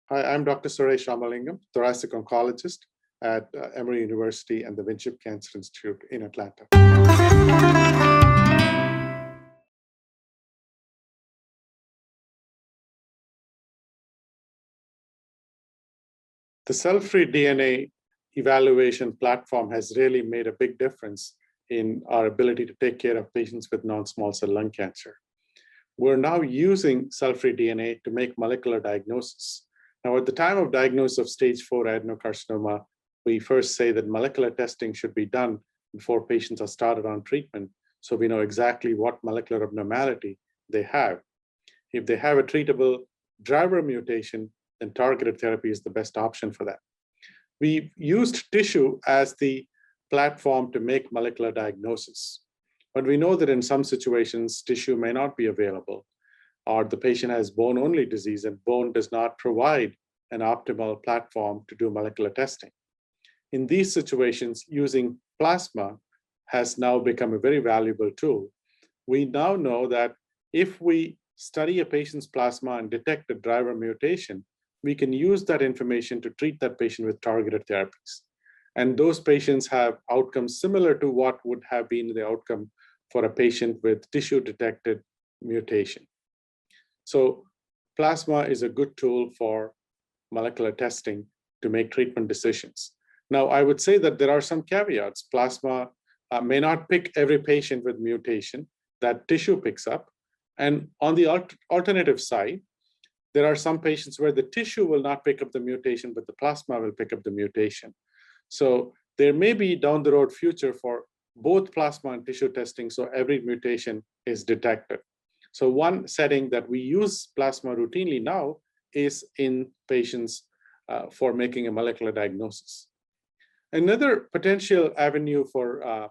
Hi, I'm Dr. Suresh Ramalingam, thoracic oncologist at Emory University and the Winship Cancer Institute in Atlanta. The cell-free DNA evaluation platform has really made a big difference in our ability to take care of patients with non-small cell lung cancer. We're now using cell-free DNA to make molecular diagnosis. Now, at the time of diagnosis of stage 4 adenocarcinoma, we first say that molecular testing should be done before patients are started on treatment, so we know exactly what molecular abnormality they have. If they have a treatable driver mutation, then targeted therapy is the best option for that. We used tissue as the platform to make molecular diagnosis. But we know that in some situations, tissue may not be available, or the patient has bone-only disease and bone does not provide an optimal platform to do molecular testing. In these situations, using plasma has now become a very valuable tool. We now know that if we study a patient's plasma and detect a driver mutation, we can use that information to treat that patient with targeted therapies. And those patients have outcomes similar to what would have been the outcome for a patient with tissue-detected mutation. So plasma is a good tool for molecular testing to make treatment decisions. Now, I would say that there are some caveats. Plasma may not pick every patient with mutation that tissue picks up. And on the alternative side, there are some patients where the tissue will not pick up the mutation, but the plasma will pick up the mutation. So there may be down the road future for both plasma and tissue testing, so every mutation is detected. So one setting that we use plasma routinely now is in patients for making a molecular diagnosis. Another potential avenue for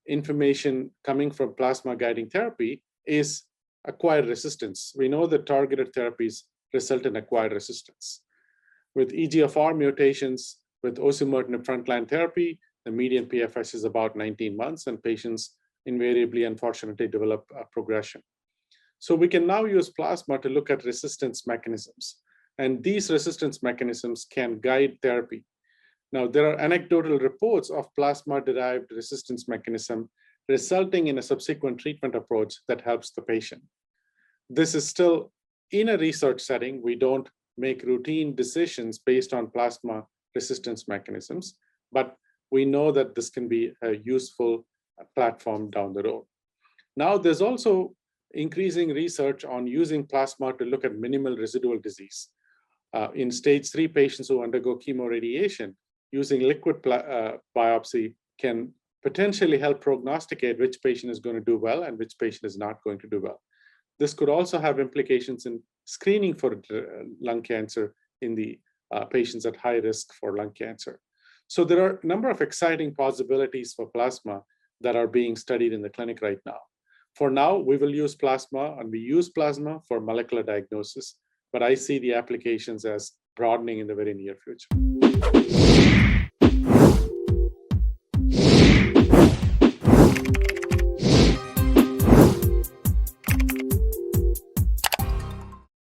information coming from plasma guiding therapy is acquired resistance. We know that targeted therapies result in acquired resistance. With EGFR mutations, with osimertinib frontline therapy, the median PFS is about 19 months, and patients invariably, unfortunately, develop progression. So we can now use plasma to look at resistance mechanisms, and these resistance mechanisms can guide therapy. Now, there are anecdotal reports of plasma-derived resistance mechanism resulting in a subsequent treatment approach that helps the patient. This is still in a research setting. We don't make routine decisions based on plasma resistance mechanisms, but we know that this can be a useful platform down the road. Now, there's also increasing research on using plasma to look at minimal residual disease. In stage 3 patients who undergo chemoradiation, using liquid biopsy can potentially help prognosticate which patient is going to do well and which patient is not going to do well. This could also have implications in screening for lung cancer in the patients at high risk for lung cancer. So there are a number of exciting possibilities for plasma that are being studied in the clinic right now. For now, we will use plasma, and we use plasma for molecular diagnosis, but I see the applications as broadening in the very near future.